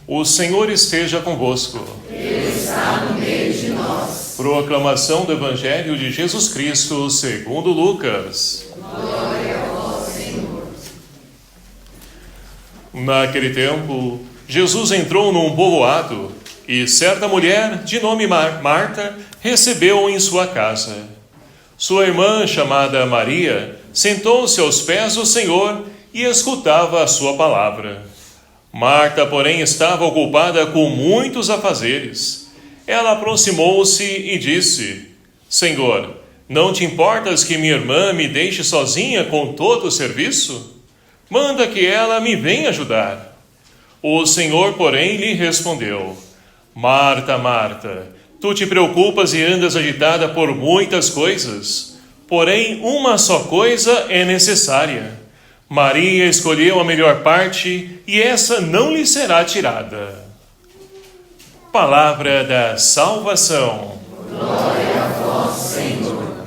O Senhor esteja convosco. Ele está no meio de nós. Proclamação do Evangelho de Jesus Cristo segundo Lucas. Glória a vós, Senhor. Naquele tempo, Jesus entrou num povoado e certa mulher, de nome Marta, recebeu-o em sua casa. Sua irmã, chamada Maria, sentou-se aos pés do Senhor e escutava a sua palavra. Marta, porém, estava ocupada com muitos afazeres. Ela aproximou-se e disse: Senhor, não te importas que minha irmã me deixe sozinha com todo o serviço? Manda que ela me venha ajudar. O Senhor, porém, lhe respondeu: Marta, Marta, tu te preocupas e andas agitada por muitas coisas, porém uma só coisa é necessária. Maria escolheu a melhor parte e essa não lhe será tirada. Palavra da salvação. Glória a vós, Senhor.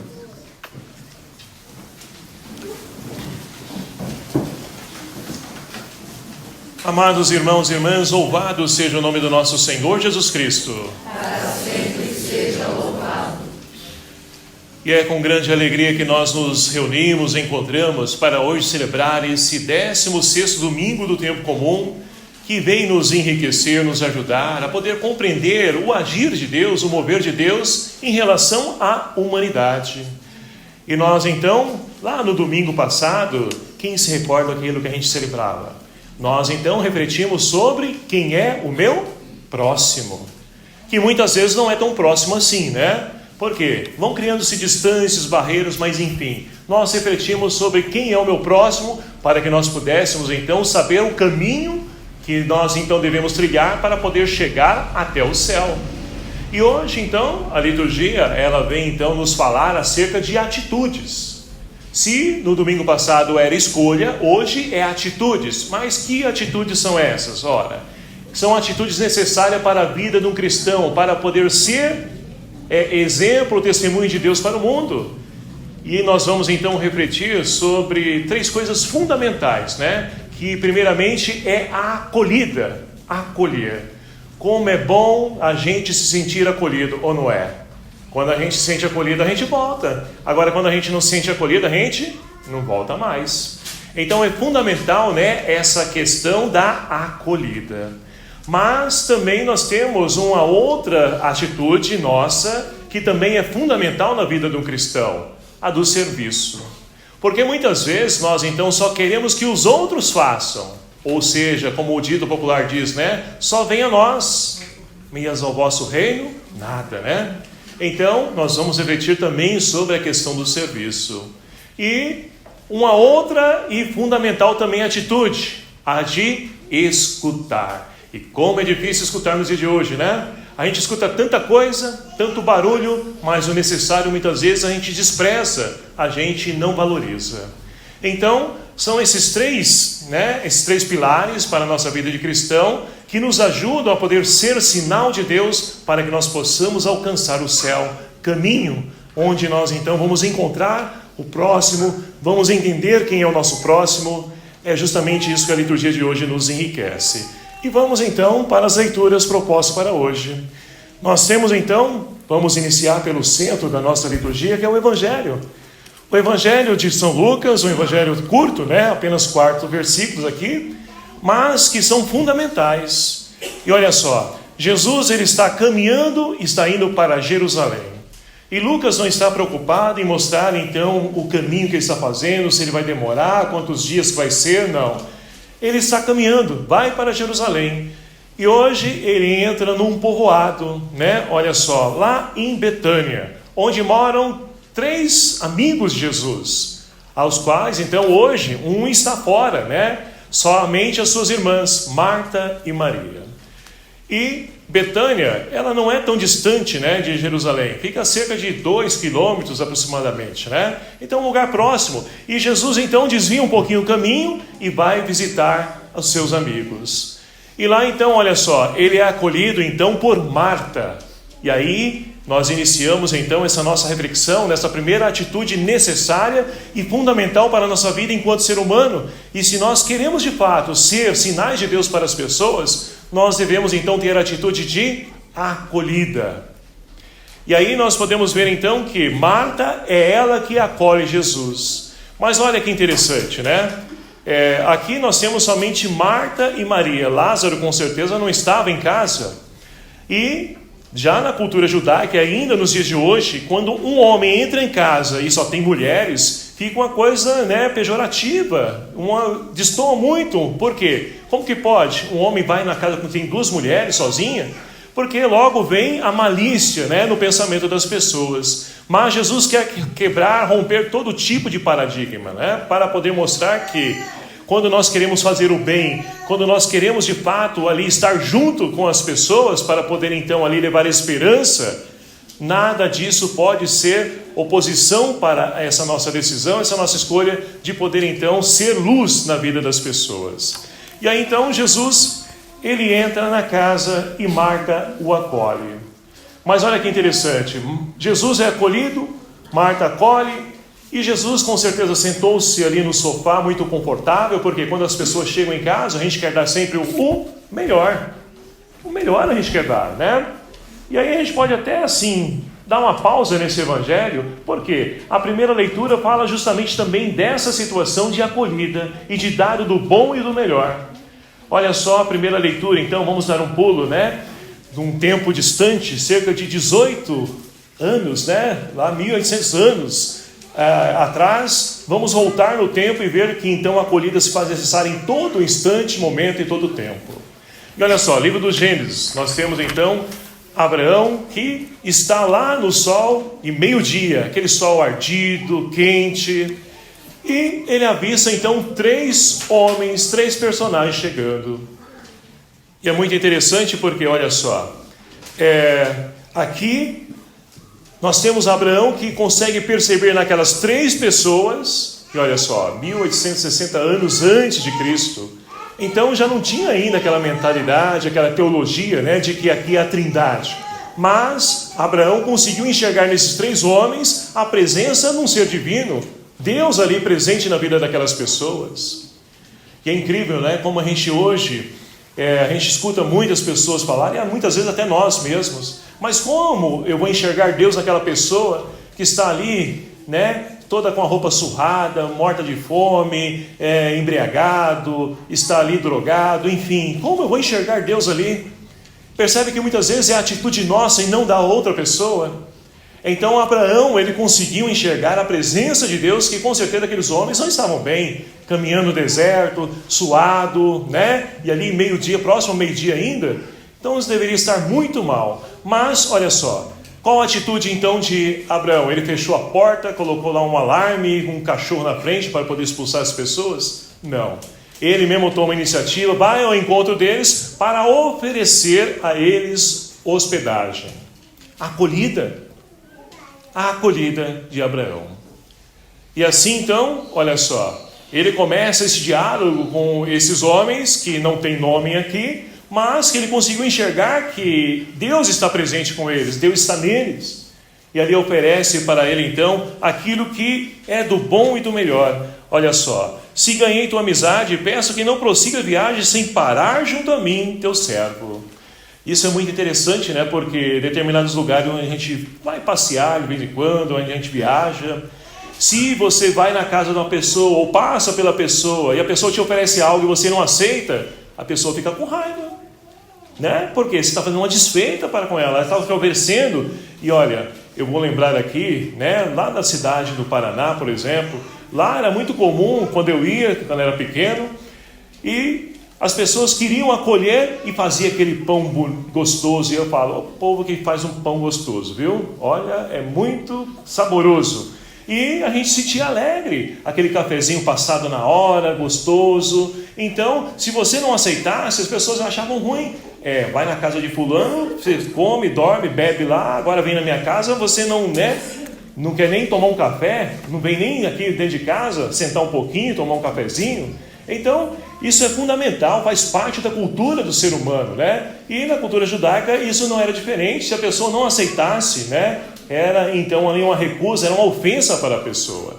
Amados irmãos e irmãs, louvado seja o nome do nosso Senhor Jesus Cristo. Para sempre seja louvado. E é com grande alegria que nós nos reunimos, encontramos para hoje celebrar esse 16º domingo do tempo comum, que vem nos enriquecer, nos ajudar a poder compreender o agir de Deus, o mover de Deus em relação à humanidade. E nós então, lá no domingo passado, quem se recorda daquilo que a gente celebrava? Nós então refletimos sobre quem é o meu próximo, que muitas vezes não é tão próximo assim, né? Por quê? Vão criando-se distâncias, barreiras, mas enfim, nós refletimos sobre quem é o meu próximo, para que nós pudéssemos então saber o caminho que nós então devemos trilhar para poder chegar até o céu. E hoje então, a liturgia, ela vem então nos falar acerca de atitudes. Se no domingo passado era escolha, hoje é atitudes. Mas que atitudes são essas? Ora, são atitudes necessárias para a vida de um cristão, para poder ser exemplo, testemunho de Deus para o mundo. E nós vamos então refletir sobre 3 coisas fundamentais, né? Que primeiramente é a acolhida, acolher. Como é bom a gente se sentir acolhido, ou não é? Quando a gente se sente acolhido, a gente volta. Agora, quando a gente não se sente acolhido, a gente não volta mais. Então é fundamental, né, essa questão da acolhida. Mas também nós temos uma outra atitude nossa que também é fundamental na vida de um cristão, a do serviço. Porque muitas vezes nós então só queremos que os outros façam, ou seja, como o dito popular diz, né? Só venha a nós, mas ao vosso reino, nada, né? Então nós vamos refletir também sobre a questão do serviço. E uma outra e fundamental também atitude, a de escutar. E como é difícil escutar nos dias de hoje, né? A gente escuta tanta coisa, tanto barulho, mas o necessário muitas vezes a gente despreza, a gente não valoriza. Então, são esses 3, né? Esses 3 pilares para a nossa vida de cristão que nos ajudam a poder ser sinal de Deus para que nós possamos alcançar o céu, caminho onde nós então vamos encontrar o próximo, vamos entender quem é o nosso próximo. É justamente isso que a liturgia de hoje nos enriquece. E vamos então para as leituras propostas para hoje. Nós temos então, vamos iniciar pelo centro da nossa liturgia, que é o Evangelho. O Evangelho de São Lucas, um Evangelho curto, né? Apenas 4 versículos aqui, mas que são fundamentais. E olha só, Jesus ele está caminhando, está indo para Jerusalém. E Lucas não está preocupado em mostrar então o caminho que ele está fazendo, se ele vai demorar, quantos dias que vai ser, não. Ele está caminhando, vai para Jerusalém. E hoje ele entra num povoado, né? Olha só, lá em Betânia, onde moram 3 amigos de Jesus, aos quais então hoje um está fora, né? Somente as suas irmãs, Marta e Maria. E Betânia, ela não é tão distante, né, de Jerusalém, fica a cerca de 2 quilômetros aproximadamente, né? Então, um lugar próximo. E Jesus então desvia um pouquinho o caminho e vai visitar os seus amigos. E lá então, olha só, ele é acolhido então por Marta. E aí nós iniciamos então essa nossa reflexão nessa primeira atitude necessária e fundamental para a nossa vida enquanto ser humano. E se nós queremos de fato ser sinais de Deus para as pessoas, nós devemos então ter a atitude de acolhida. E aí nós podemos ver então que Marta é ela que acolhe Jesus. Mas olha que interessante, né? Aqui nós temos somente Marta e Maria. Lázaro com certeza não estava em casa. E já na cultura judaica, ainda nos dias de hoje, quando um homem entra em casa e só tem mulheres, fica uma coisa, né, pejorativa, destoa muito. Por quê? Como que pode? Um homem vai na casa que tem duas mulheres sozinha? Porque logo vem a malícia, né, no pensamento das pessoas. Mas Jesus quer quebrar, romper todo tipo de paradigma, né, para poder mostrar que quando nós queremos fazer o bem, quando nós queremos de fato ali estar junto com as pessoas para poder então ali levar esperança, nada disso pode ser oposição para essa nossa decisão, essa nossa escolha de poder então ser luz na vida das pessoas. E aí então Jesus, ele entra na casa e Marta o acolhe. Mas olha que interessante, Jesus é acolhido, Marta acolhe. E Jesus com certeza sentou-se ali no sofá muito confortável, porque quando as pessoas chegam em casa, a gente quer dar sempre o melhor. O melhor a gente quer dar, né? E aí a gente pode até assim dar uma pausa nesse evangelho, porque a primeira leitura fala justamente também dessa situação de acolhida e de dar do bom e do melhor. Olha só a primeira leitura, então vamos dar um pulo, né? De um tempo distante, cerca de 18 anos, né? Lá 1800 anos atrás, vamos voltar no tempo e ver que então a acolhida se faz necessária em todo instante, momento e todo tempo. E olha só, livro do Gênesis, nós temos então Abraão que está lá no sol e meio-dia, aquele sol ardido, quente, e ele avista então 3 homens, 3 personagens chegando. E é muito interessante porque, olha só, aqui nós temos Abraão que consegue perceber naquelas 3 pessoas, e olha só, 1860 anos antes de Cristo, então já não tinha ainda aquela mentalidade, aquela teologia, né, de que aqui é a Trindade. Mas Abraão conseguiu enxergar nesses 3 homens a presença de um ser divino, Deus ali presente na vida daquelas pessoas. E é incrível, né, como a gente hoje, a gente escuta muitas pessoas falarem, e muitas vezes até nós mesmos, mas como eu vou enxergar Deus naquela pessoa que está ali, né, toda com a roupa surrada, morta de fome, embriagado, está ali drogado, enfim, como eu vou enxergar Deus ali? Percebe que muitas vezes é a atitude nossa e não da outra pessoa? Então Abraão, ele conseguiu enxergar a presença de Deus, que com certeza aqueles homens não estavam bem, caminhando no deserto, suado, né, e ali meio-dia, próximo ao meio-dia ainda, então eles deveriam estar muito mal. Mas, olha só, qual a atitude então de Abraão? Ele fechou a porta, colocou lá um alarme, um cachorro na frente para poder expulsar as pessoas? Não. Ele mesmo toma a iniciativa, vai ao encontro deles para oferecer a eles hospedagem. Acolhida. A acolhida de Abraão. E assim então, olha só, ele começa esse diálogo com esses homens que não tem nome aqui, mas que ele conseguiu enxergar que Deus está presente com eles, Deus está neles. E ali oferece para ele então aquilo que é do bom e do melhor. Olha só, se ganhei tua amizade, peço que não prossiga a viagem sem parar junto a mim, teu servo. Isso é muito interessante, né? Porque determinados lugares onde a gente vai passear de vez em quando, onde a gente viaja, se você vai na casa de uma pessoa ou passa pela pessoa e a pessoa te oferece algo e você não aceita, a pessoa fica com raiva, né? Porque você está fazendo uma desfeita para com ela está te oferecendo. E olha, eu vou lembrar aqui, né? Lá na cidade do Paraná, por exemplo, lá era muito comum quando eu era pequeno, e as pessoas queriam acolher e fazia aquele pão gostoso. E eu falo, o povo que faz um pão gostoso, viu? Olha, é muito saboroso. E a gente se sentia alegre, aquele cafezinho passado na hora, gostoso. Então, se você não aceitasse, as pessoas achavam ruim. Vai na casa de fulano, você come, dorme, bebe lá, agora vem na minha casa, você não, né, não quer nem tomar um café, não vem nem aqui dentro de casa, sentar um pouquinho, tomar um cafezinho. Então, Isso é fundamental, faz parte da cultura do ser humano, né? E na cultura judaica isso não era diferente. Se a pessoa não aceitasse, né, era então ali uma recusa, era uma ofensa para a pessoa.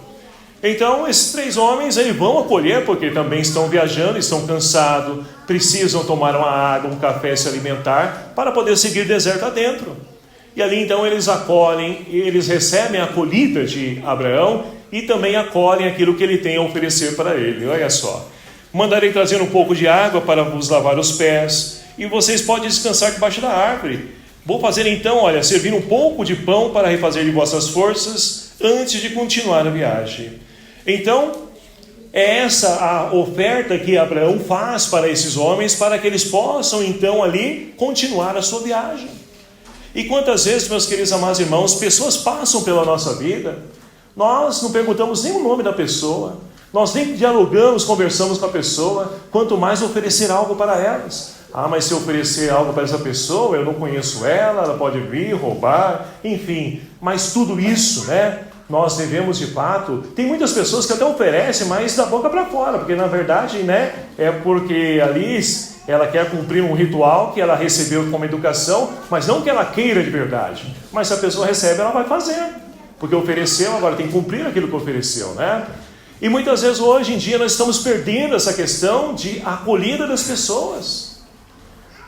Então esses 3 homens eles vão acolher, porque também estão viajando, estão cansados, precisam tomar uma água, um café, se alimentar, para poder seguir deserto adentro. E ali então eles acolhem, eles recebem a acolhida de Abraão e também acolhem aquilo que ele tem a oferecer para ele. Olha só, mandarei trazer um pouco de água para vos lavar os pés, e vocês podem descansar debaixo da árvore. Vou fazer então, olha, servir um pouco de pão para refazer de vossas forças, antes de continuar a viagem. Então, é essa a oferta que Abraão faz para esses homens, para que eles possam então ali continuar a sua viagem. E quantas vezes, meus queridos amados irmãos, pessoas passam pela nossa vida, nós não perguntamos nem o nome da pessoa, nós nem dialogamos, conversamos com a pessoa, quanto mais oferecer algo para elas. Ah, mas se eu oferecer algo para essa pessoa, eu não conheço ela, ela pode vir, roubar, enfim. Mas tudo isso, né, nós devemos de fato... Tem muitas pessoas que até oferecem, mas da boca para fora, porque na verdade, né, é porque ali ela quer cumprir um ritual que ela recebeu como educação, mas não que ela queira de verdade. Mas se a pessoa recebe, ela vai fazer, porque ofereceu, agora tem que cumprir aquilo que ofereceu, né? E muitas vezes hoje em dia nós estamos perdendo essa questão de acolhida das pessoas.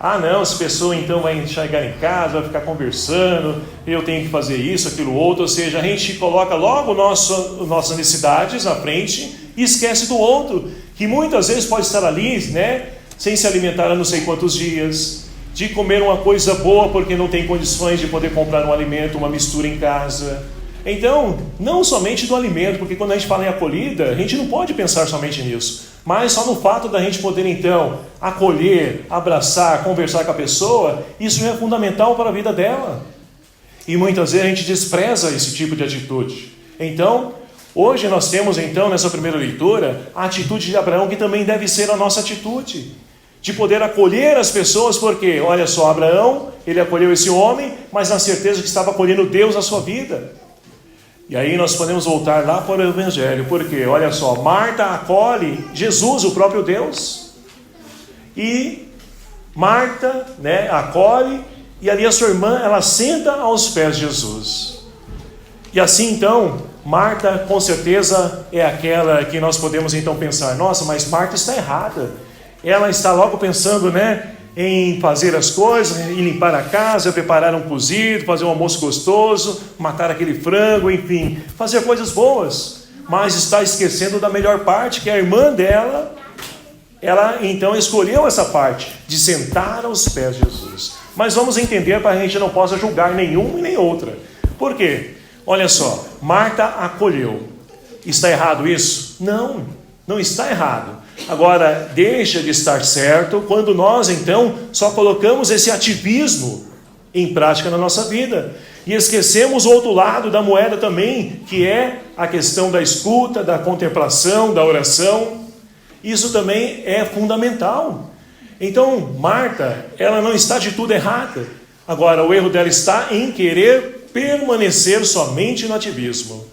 Ah não, essa pessoa então vai chegar em casa, vai ficar conversando, eu tenho que fazer isso, aquilo outro, ou seja, a gente coloca logo nossas necessidades à frente e esquece do outro, que muitas vezes pode estar ali, né, sem se alimentar há não sei quantos dias, de comer uma coisa boa porque não tem condições de poder comprar um alimento, uma mistura em casa. Então, não somente do alimento, porque quando a gente fala em acolhida, a gente não pode pensar somente nisso, mas só no fato da gente poder então acolher, abraçar, conversar com a pessoa, isso é fundamental para a vida dela. E muitas vezes a gente despreza esse tipo de atitude. Então, hoje nós temos então nessa primeira leitura a atitude de Abraão, que também deve ser a nossa atitude, de poder acolher as pessoas, porque olha só, Abraão, ele acolheu esse homem, mas na certeza que estava acolhendo Deus na sua vida. E aí nós podemos voltar lá para o Evangelho, porque, olha só, Marta acolhe Jesus, o próprio Deus, e Marta, né, acolhe, e ali a sua irmã, ela senta aos pés de Jesus. E assim então, Marta com certeza é aquela que nós podemos então pensar, nossa, mas Marta está errada, ela está logo pensando, né, em fazer as coisas, em limpar a casa, preparar um cozido, fazer um almoço gostoso, matar aquele frango, enfim, fazer coisas boas, mas está esquecendo da melhor parte, que a irmã dela, ela então escolheu essa parte, de sentar aos pés de Jesus. Mas vamos entender para que a gente não possa julgar nenhum e nem outra. Por quê? Olha só, Marta acolheu. Está errado isso? Não, não está errado. Agora, deixa de estar certo quando nós, então, só colocamos esse ativismo em prática na nossa vida. E esquecemos o outro lado da moeda também, que é a questão da escuta, da contemplação, da oração. Isso também é fundamental. Então, Marta, ela não está de tudo errada. Agora, o erro dela está em querer permanecer somente no ativismo.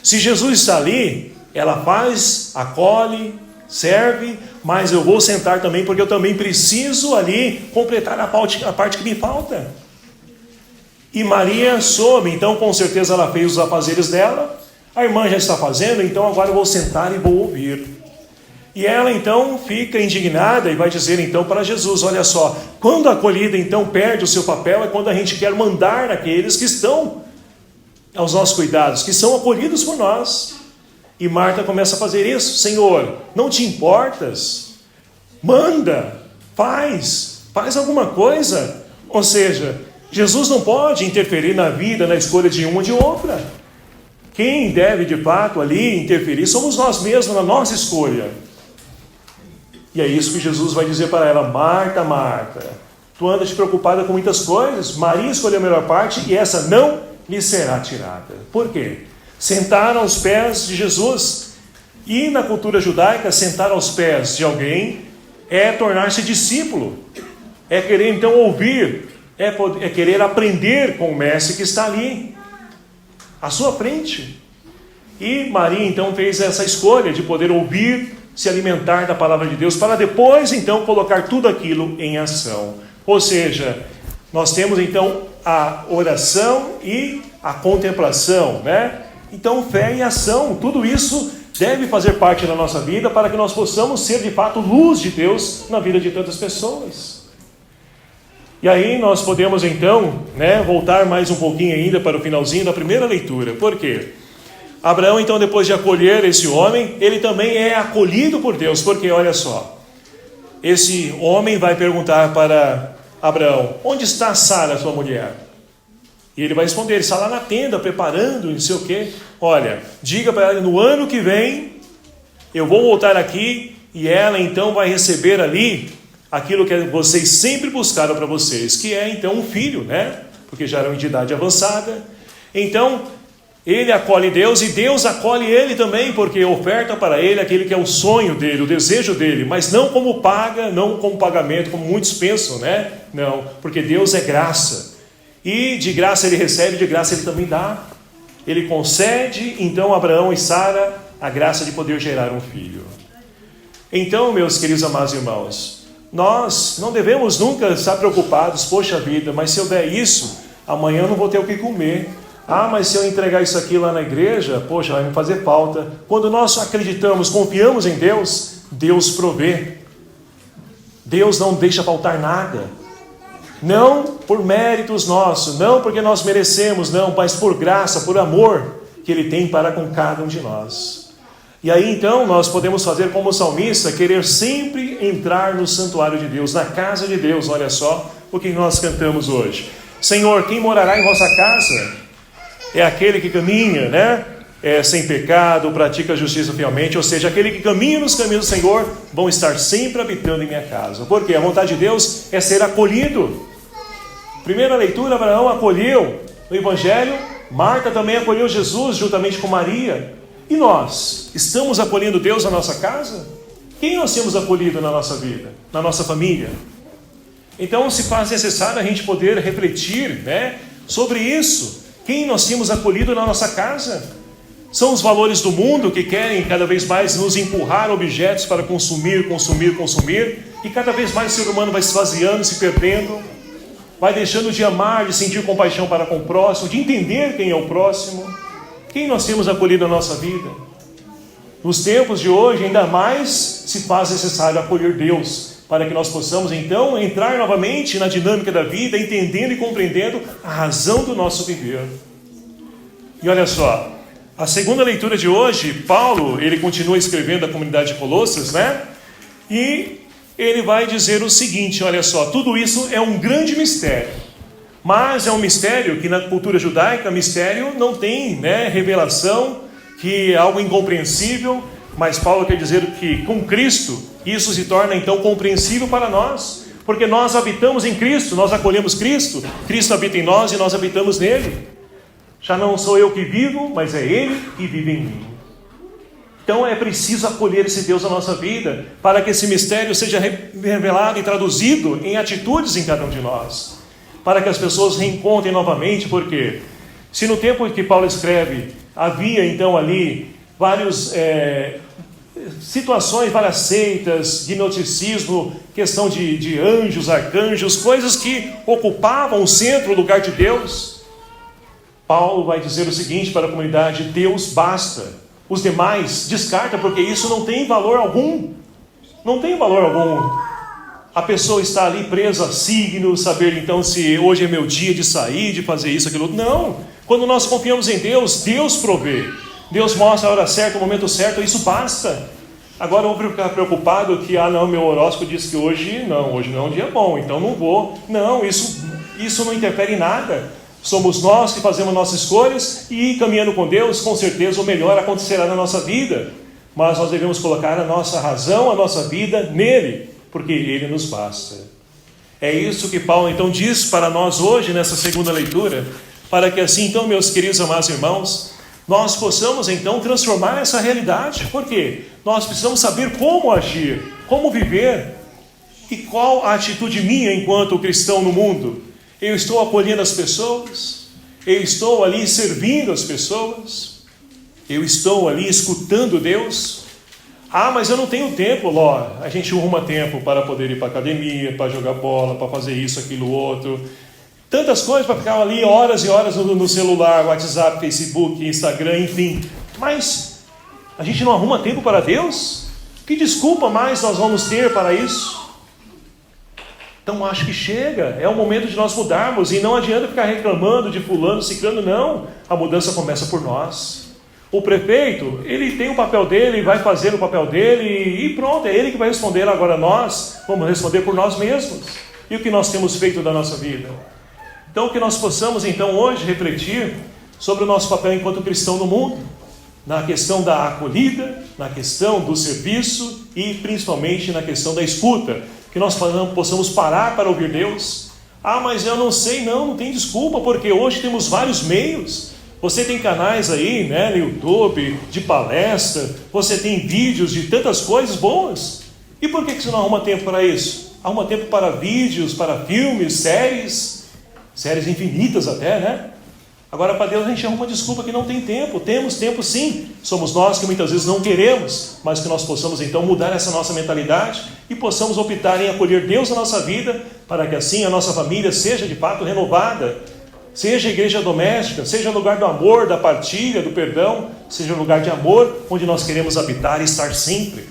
Se Jesus está ali, ela faz, acolhe, serve, mas eu vou sentar também, porque eu também preciso ali completar a parte que me falta. E Maria soube, então com certeza ela fez os afazeres dela, a irmã já está fazendo, então agora eu vou sentar e vou ouvir. E ela então fica indignada e vai dizer então para Jesus, olha só, quando a acolhida então perde o seu papel, é quando a gente quer mandar naqueles que estão aos nossos cuidados, que são acolhidos por nós. E Marta começa a fazer isso. Senhor, não te importas? Manda, faz alguma coisa. Ou seja, Jesus não pode interferir na vida, na escolha de uma ou de outra. Quem deve de fato ali interferir somos nós mesmos, na nossa escolha. E é isso que Jesus vai dizer para ela, Marta, Marta, tu andas preocupada com muitas coisas, Maria escolheu a melhor parte e essa não lhe será tirada. Por quê? Sentar aos pés de Jesus. E na cultura judaica, sentar aos pés de alguém é tornar-se discípulo. É querer então ouvir, é querer aprender com o mestre que está ali, à sua frente. E Maria então fez essa escolha de poder ouvir, se alimentar da palavra de Deus, para depois então colocar tudo aquilo em ação. Ou seja, nós temos então a oração e a contemplação, né? Então fé e ação, tudo isso deve fazer parte da nossa vida para que nós possamos ser de fato luz de Deus na vida de tantas pessoas. E aí nós podemos então, né, voltar mais um pouquinho ainda para o finalzinho da primeira leitura. Por quê? Abraão então, depois de acolher esse homem, ele também é acolhido por Deus, porque olha só, esse homem vai perguntar para Abraão: onde está Sara, sua mulher? E ele vai responder: ele está lá na tenda, preparando, não sei o quê. Olha, diga para ela, no ano que vem, eu vou voltar aqui, e ela então vai receber ali aquilo que vocês sempre buscaram para vocês, que é então um filho, né? Porque já eram de idade avançada. Então, ele acolhe Deus, e Deus acolhe ele também, porque oferta para ele aquele que é o sonho dele, o desejo dele, mas não como paga, não como pagamento, como muitos pensam, né? Não, porque Deus é graça. E de graça ele recebe, de graça ele também dá. Ele concede, então, a Abraão e Sara a graça de poder gerar um filho. Então, meus queridos amados irmãos, nós não devemos nunca estar preocupados: poxa vida, mas se eu der isso, amanhã eu não vou ter o que comer. Ah, mas se eu entregar isso aqui lá na igreja, poxa, vai me fazer falta. Quando nós acreditamos, confiamos em Deus, Deus provê. Deus não deixa faltar nada. Não por méritos nossos, não porque nós merecemos, não, mas por graça, por amor que Ele tem para com cada um de nós. E aí então nós podemos fazer como o salmista, querer sempre entrar no santuário de Deus, na casa de Deus. Olha só o que nós cantamos hoje: Senhor, quem morará em vossa casa? É aquele que caminha, né? Sem pecado, pratica a justiça fielmente. Ou seja, aquele que caminha nos caminhos do Senhor vão estar sempre habitando em minha casa. Porque a vontade de Deus é ser acolhido. Primeira leitura, Abraão acolheu no Evangelho, Marta também acolheu Jesus juntamente com Maria. E nós, estamos acolhendo Deus na nossa casa? Quem nós temos acolhido na nossa vida, na nossa família? Então se faz necessário a gente poder refletir, né, sobre isso. Quem nós temos acolhido na nossa casa? São os valores do mundo que querem cada vez mais nos empurrar objetos para consumir, e cada vez mais o ser humano vai se esvaziando, se perdendo, vai deixando de amar, de sentir compaixão para com o próximo, de entender quem é o próximo. Quem nós temos acolhido na nossa vida? Nos tempos de hoje, ainda mais se faz necessário acolher Deus, para que nós possamos então entrar novamente na dinâmica da vida, entendendo e compreendendo a razão do nosso viver. E olha só, a segunda leitura de hoje, Paulo, ele continua escrevendo à comunidade de Colossos, né? E ele vai dizer o seguinte: olha só, tudo isso é um grande mistério, mas é um mistério que na cultura judaica, mistério não tem, né, revelação, que é algo incompreensível, mas Paulo quer dizer que com Cristo isso se torna então compreensível para nós, porque nós habitamos em Cristo, nós acolhemos Cristo, Cristo habita em nós e nós habitamos nele. Já não sou eu que vivo, mas é Ele que vive em mim. Então é preciso acolher esse Deus na nossa vida, para que esse mistério seja revelado e traduzido em atitudes em cada um de nós, para que as pessoas reencontrem novamente. Porque se no tempo que Paulo escreve havia então ali vários situações, várias seitas, gnosticismo, questão de anjos, arcanjos, coisas que ocupavam o centro, o lugar de Deus, Paulo vai dizer o seguinte para a comunidade: Deus basta. Os demais descarta, porque isso não tem valor algum. Não tem valor algum. A pessoa está ali presa a signos, saber então se hoje é meu dia de sair, de fazer isso, aquilo outro. Não. Quando nós confiamos em Deus, Deus provê. Deus mostra a hora certa, o momento certo, isso basta. Agora eu vou ficar preocupado que, não, meu horóscopo diz que hoje não é um dia bom, então não vou. Não, isso não interfere em nada. Somos nós que fazemos nossas escolhas, e caminhando com Deus, com certeza o melhor acontecerá na nossa vida. Mas nós devemos colocar a nossa razão, a nossa vida nele, porque Ele nos basta. É isso que Paulo então diz para nós hoje, nessa segunda leitura, para que assim então, meus queridos amados irmãos, nós possamos então transformar essa realidade. Por quê? Nós precisamos saber como agir, como viver, e qual a atitude minha enquanto cristão no mundo. Eu estou acolhendo as pessoas? Eu estou ali servindo as pessoas? Eu estou ali escutando Deus? Ah, mas eu não tenho tempo, Ló. A gente arruma tempo para poder ir para a academia, para jogar bola, para fazer isso, aquilo, outro. Tantas coisas para ficar ali horas e horas no celular, WhatsApp, Facebook, Instagram, enfim. Mas a gente não arruma tempo para Deus? Que desculpa mais nós vamos ter para isso? Então acho que chega, é o momento de nós mudarmos. E não adianta ficar reclamando de fulano, ciclano, não. A mudança começa por nós. O prefeito, ele tem o papel dele, vai fazer o papel dele e pronto, é ele que vai responder. Agora nós vamos responder por nós mesmos. E o que nós temos feito da nossa vida? Então que nós possamos então hoje refletir sobre o nosso papel enquanto cristão no mundo, na questão da acolhida, na questão do serviço e principalmente na questão da escuta. Que nós possamos parar para ouvir Deus. Ah, mas eu não sei, não tem desculpa, porque hoje temos vários meios. Você tem canais aí, né, no YouTube, de palestra, você tem vídeos de tantas coisas boas. E por que você não arruma tempo para isso? Arruma tempo para vídeos, para filmes, séries infinitas até, né? Agora para Deus a gente arruma desculpa que não tem tempo. Temos tempo sim. Somos nós que muitas vezes não queremos, mas que nós possamos então mudar essa nossa mentalidade e possamos optar em acolher Deus na nossa vida, para que assim a nossa família seja de fato renovada. Seja igreja doméstica, seja lugar do amor, da partilha, do perdão, seja lugar de amor, onde nós queremos habitar e estar sempre,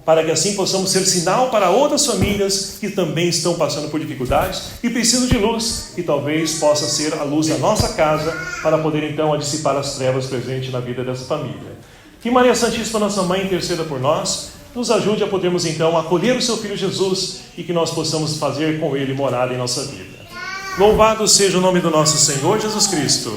para que assim possamos ser sinal para outras famílias que também estão passando por dificuldades e precisam de luz, e talvez possa ser a luz da nossa casa, para poder então dissipar as trevas presentes na vida dessa família. Que Maria Santíssima, nossa Mãe, interceda por nós, nos ajude a podermos então acolher o seu Filho Jesus, e que nós possamos fazer com Ele morada em nossa vida. Louvado seja o nome do nosso Senhor Jesus Cristo.